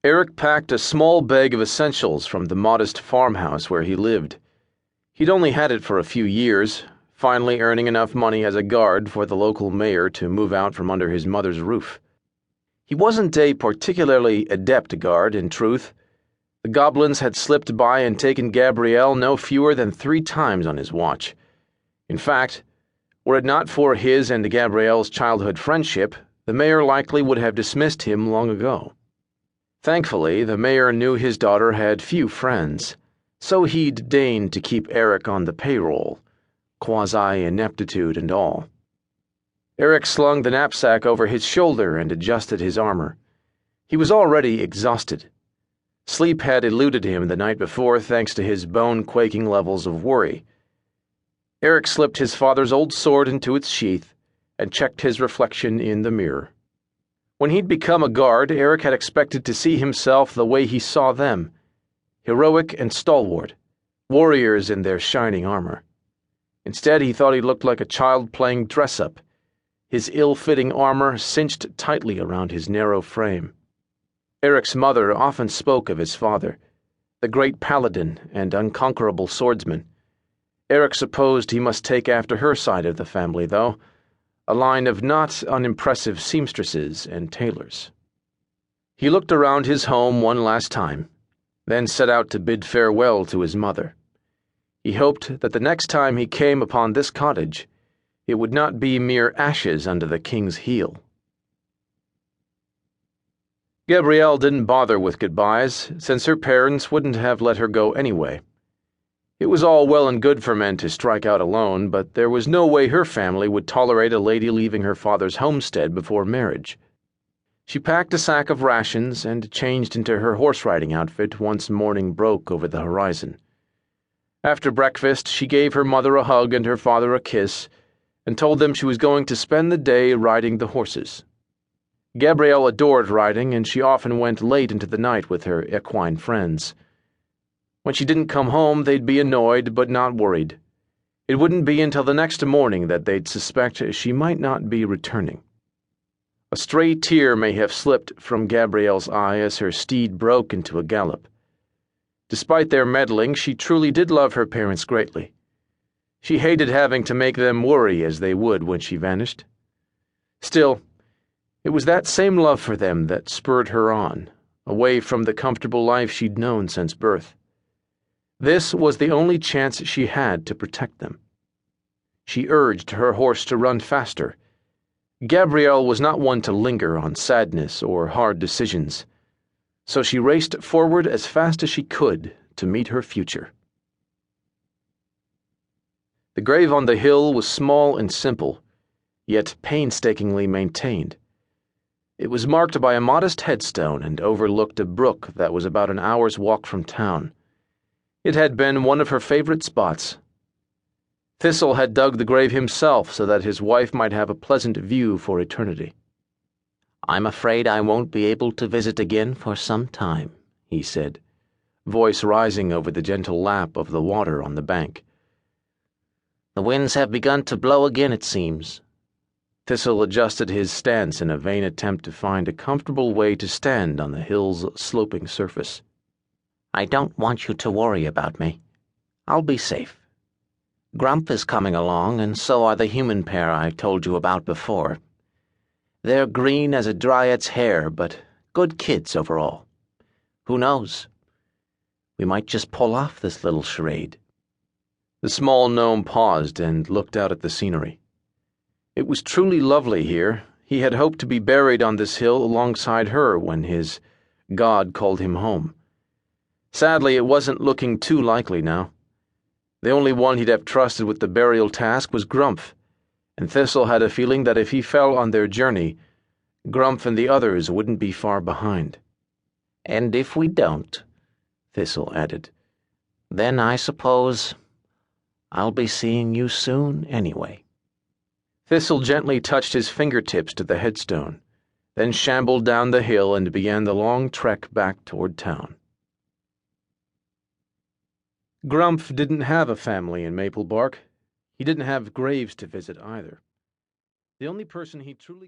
Eric packed a small bag of essentials from the modest farmhouse where he lived. He'd only had it for a few years, finally earning enough money as a guard for the local mayor to move out from under his mother's roof. He wasn't a particularly adept guard, in truth. The goblins had slipped by and taken Gabrielle no fewer than 3 times on his watch. In fact, were it not for his and Gabrielle's childhood friendship, the mayor likely would have dismissed him long ago. Thankfully, the mayor knew his daughter had few friends, so he'd deigned to keep Eric on the payroll, quasi-ineptitude and all. Eric slung the knapsack over his shoulder and adjusted his armor. He was already exhausted. Sleep had eluded him the night before thanks to his bone-quaking levels of worry. Eric slipped his father's old sword into its sheath and checked his reflection in the mirror. When he'd become a guard, Eric had expected to see himself the way he saw them, heroic and stalwart, warriors in their shining armor. Instead, he thought he looked like a child playing dress-up, his ill-fitting armor cinched tightly around his narrow frame. Eric's mother often spoke of his father, the great paladin and unconquerable swordsman. Eric supposed he must take after her side of the family, though, a line of not unimpressive seamstresses and tailors. He looked around his home one last time, then set out to bid farewell to his mother. He hoped that the next time he came upon this cottage, it would not be mere ashes under the king's heel. Gabrielle didn't bother with goodbyes, since her parents wouldn't have let her go anyway. It was all well and good for men to strike out alone, but there was no way her family would tolerate a lady leaving her father's homestead before marriage. She packed a sack of rations and changed into her horse-riding outfit once morning broke over the horizon. After breakfast, she gave her mother a hug and her father a kiss, and told them she was going to spend the day riding the horses. Gabrielle adored riding, and she often went late into the night with her equine friends. When she didn't come home, they'd be annoyed but not worried. It wouldn't be until the next morning that they'd suspect she might not be returning. A stray tear may have slipped from Gabrielle's eye as her steed broke into a gallop. Despite their meddling, she truly did love her parents greatly. She hated having to make them worry as they would when she vanished. Still, it was that same love for them that spurred her on, away from the comfortable life she'd known since birth. This was the only chance she had to protect them. She urged her horse to run faster. Gabrielle was not one to linger on sadness or hard decisions, so she raced forward as fast as she could to meet her future. The grave on the hill was small and simple, yet painstakingly maintained. It was marked by a modest headstone and overlooked a brook that was about an hour's walk from town. It had been one of her favorite spots. Thistle had dug the grave himself so that his wife might have a pleasant view for eternity. "I'm afraid I won't be able to visit again for some time," he said, voice rising over the gentle lap of the water on the bank. "The winds have begun to blow again, it seems." Thistle adjusted his stance in a vain attempt to find a comfortable way to stand on the hill's sloping surface. "I don't want you to worry about me. I'll be safe. Grump is coming along, and so are the human pair I told you about before. They're green as a dryad's hair, but good kids overall. Who knows? We might just pull off this little charade." The small gnome paused and looked out at the scenery. It was truly lovely here. He had hoped to be buried on this hill alongside her when his god called him home. Sadly, it wasn't looking too likely now. The only one he'd have trusted with the burial task was Grumph, and Thistle had a feeling that if he fell on their journey, Grumph and the others wouldn't be far behind. "And if we don't," Thistle added, "then I suppose I'll be seeing you soon anyway." Thistle gently touched his fingertips to the headstone, then shambled down the hill and began the long trek back toward town. Grumph didn't have a family in Maple Bark. He didn't have graves to visit either. The only person he truly